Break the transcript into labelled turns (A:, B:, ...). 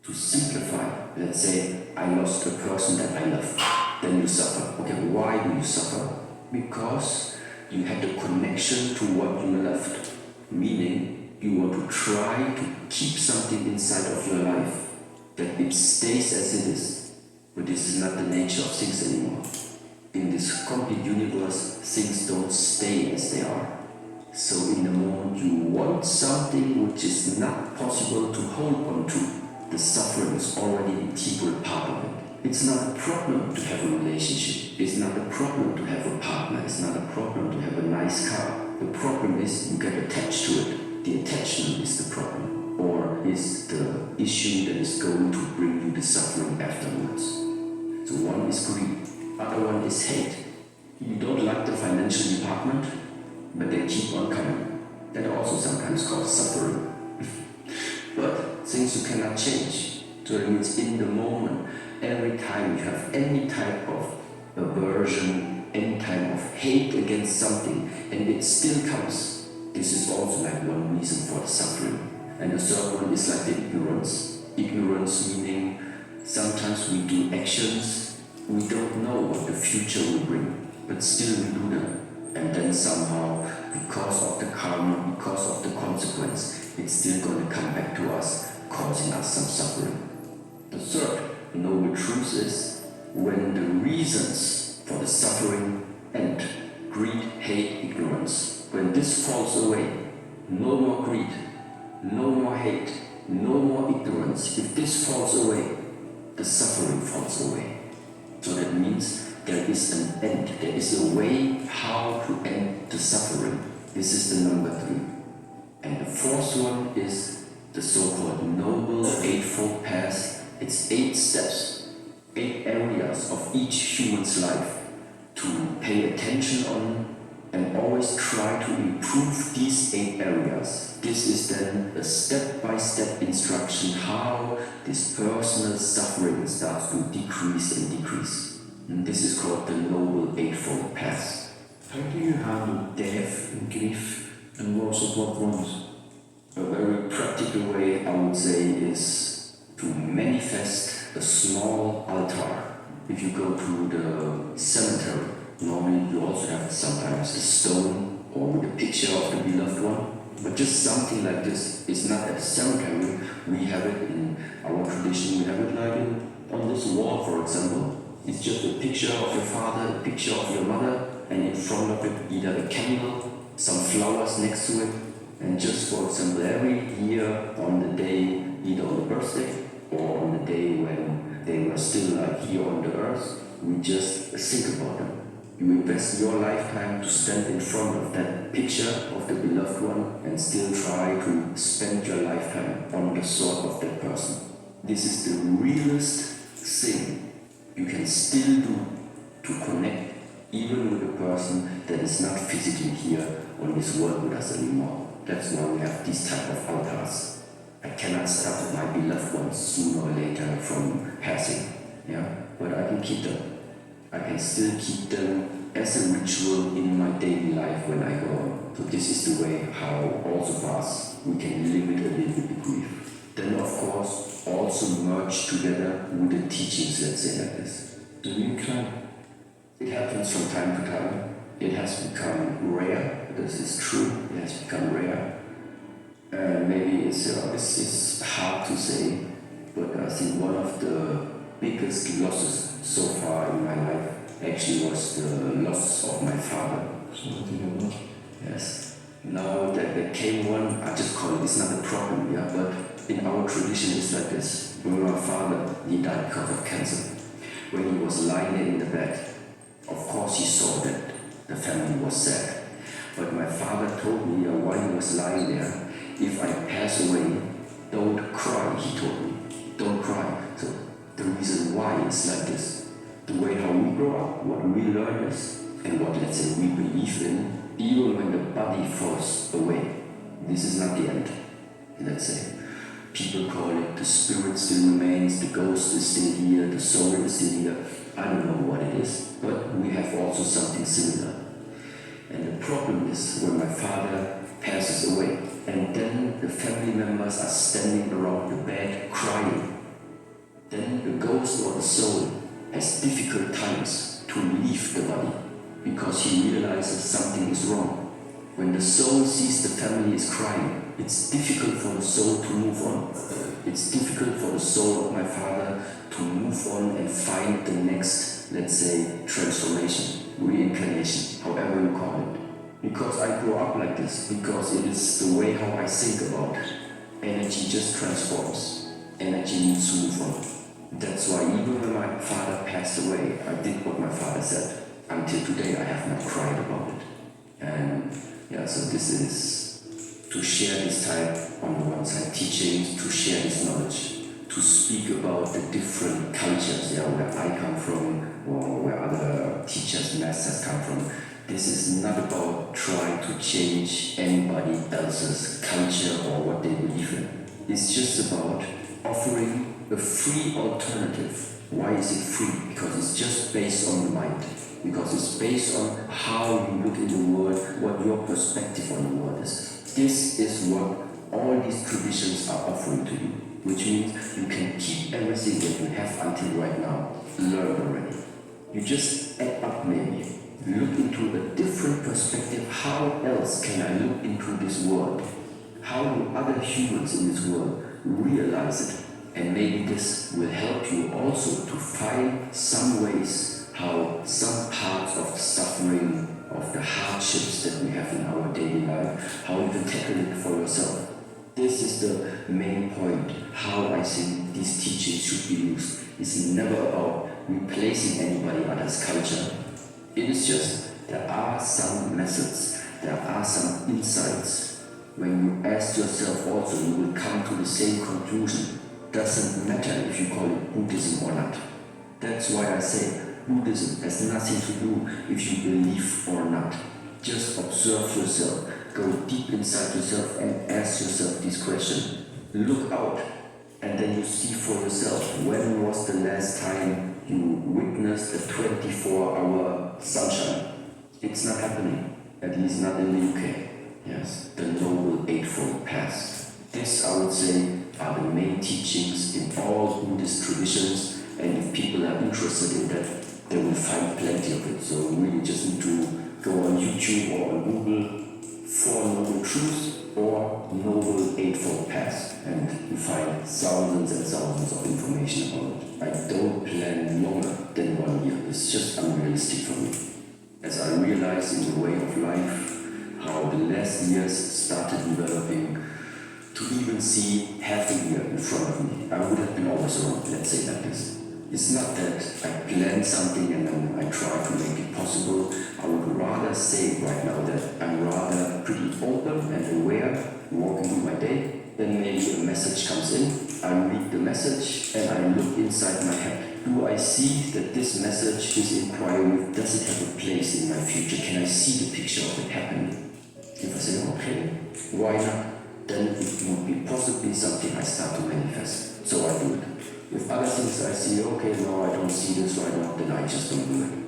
A: To simplify, let's say I lost a person that I love, then you suffer. Okay, why do you suffer? Because you had a connection to what you loved, meaning you want to try to keep something inside of your life, that it stays as it is. But this is not the nature of things anymore. In this complete universe, things don't stay as they are. So in the moment you want something which is not possible to hold on to, the suffering is already an integral part of it. It's not a problem to have a relationship. It's not a problem to have a partner. It's not a problem to have a nice car. The problem is you get attached to it. The attachment is the problem, or is the issue that is going to bring you the suffering afterwards. So one is greed, other one is hate. You don't like the financial department, but they keep on coming. That also sometimes causes suffering. But things you cannot change. So it means in the moment, every time you have any type of aversion, any type of hate against something, and it still comes, this is also like one reason for the suffering. And the third one is like the ignorance. Ignorance meaning sometimes we do actions, we don't know what the future will bring, but still we do them. And then somehow, because of the karma, because of the consequence, it's still going to come back to us, causing us some suffering. The third noble truth is when the reasons for the suffering end, greed, hate, ignorance, when this falls away, no more greed, no more hate, no more ignorance, if this falls away, the suffering falls away. So that means there is an end, there is a way how to end the suffering. This is the number 3. And the fourth one is the so-called Noble Eightfold Path. It's 8 steps, 8 areas of each human's life to pay attention on and always try to improve these 8 areas. This is then a step-by-step instruction how this personal suffering starts to decrease and decrease. And this is called the Noble Eightfold Path.
B: How do you handle death and grief and loss of loved ones?
A: A very practical way, I would say, is to manifest a small altar. If you go to the cemetery, normally you also have sometimes a stone or with a picture of the beloved one. But just something like this is not at the cemetery. We have it in our tradition, we have it like on this wall, for example. It's just a picture of your father, a picture of your mother, and in front of it either a candle, some flowers next to it. And just for example, every year on the day, either on the birthday or on the day when they were still like here on the earth, we just think about them. You invest your lifetime to stand in front of that picture of the beloved one and still try to spend your lifetime on the thought of that person. This is the realest thing you can still do to connect even with a person that is not physically here on this world with us anymore. That's why we have these type of altars. I cannot stop my beloved ones sooner or later from passing, but I can keep them. I can still keep them as a ritual in my daily life when I go on. So this is the way how also for us we can limit a little bit grief. Then of course also merge together with the teachings, let's say like this.
B: Do you cry?
A: It happens from time to time. It has become rare. This is true. It has become rare. Maybe it's hard to say, but I think one of the biggest losses so far in my life actually was the loss of my father.
B: Sorry to hear that.
A: Yes. Now that there came one, I just call it's not a problem, but in our tradition it's like this. When my father, he died because of cancer. When he was lying there in the bed, of course he saw that the family was sad. But my father told me while he was lying there, if I pass away, don't cry, he told me. Don't cry. So the reason why is like this. The way how we grow up, what we learn is, and what let's say we believe in, even when the body falls away, this is not the end, let's say. People call it the spirit still remains, the ghost is still here, the soul is still here. I don't know what it is, but we have also something similar. And the problem is when my father passes away, and then the family members are standing around the bed crying. soul has difficult times to leave the body because he realizes something is wrong. When the soul sees the family is crying, it's difficult for the soul to move on. It's difficult for the soul of my father to move on and find the next, let's say, transformation, reincarnation, however you call it. Because I grew up like this, because it is the way how I think about it. Energy just transforms. Energy needs to move on. That's why even when my father passed away, I did what my father said. Until today, I have not cried about it. And yeah, so this is to share this type, on the one side, teachings, to share this knowledge, to speak about the different cultures, yeah, where I come from, or where other teachers, masters come from. This is not about trying to change anybody else's culture or what they believe in. It's just about offering a free alternative. Why is it free? Because it's just based on the mind. Because it's based on how you look in the world, what your perspective on the world is. This is what all these traditions are offering to you, which means you can keep everything that you have until right now learned already. You just add up maybe. Look into a different perspective. How else can I look into this world? How do other humans in this world realize it? And maybe this will help you also to find some ways how some parts of the suffering, of the hardships that we have in our daily life, how you can tackle it for yourself. This is the main point, how I think these teachings should be used. It's never about replacing anybody else's culture. It is just, there are some methods, there are some insights. When you ask yourself also, you will come to the same conclusion. Doesn't matter if you call it Buddhism or not. That's why I say Buddhism has nothing to do if you believe or not. Just observe yourself, go deep inside yourself and ask yourself this question. Look out, and then you see for yourself, when was the last time you witnessed a 24-hour sunshine? It's not happening, at least not in the UK. Yes, the Noble Eightfold Path. This, I would say, are the main teachings in all Buddhist traditions, and if people are interested in that, they will find plenty of it. So we really just need to go on YouTube or on Google, Four Noble Truths or Noble Eightfold Path, and you find thousands and thousands of information about it. I don't plan longer than 1 year. It's just unrealistic for me. As I realized in the way of life, how the last years started developing, to even see half a year in front of me, I would have been always around, let's say like this. It's not that I planned something and then I try to make it possible. I would rather say right now that I'm rather pretty open and aware, walking through my day. Then maybe a message comes in, I read the message and I look inside my head. Do I see that this message, this inquiry, does it have a place in my future? Can I see the picture of it happening? If I say, okay, why not? Then it would be possibly something I start to manifest. So I do it. With other things I see, okay, no, I don't see this right now, then I just don't do it.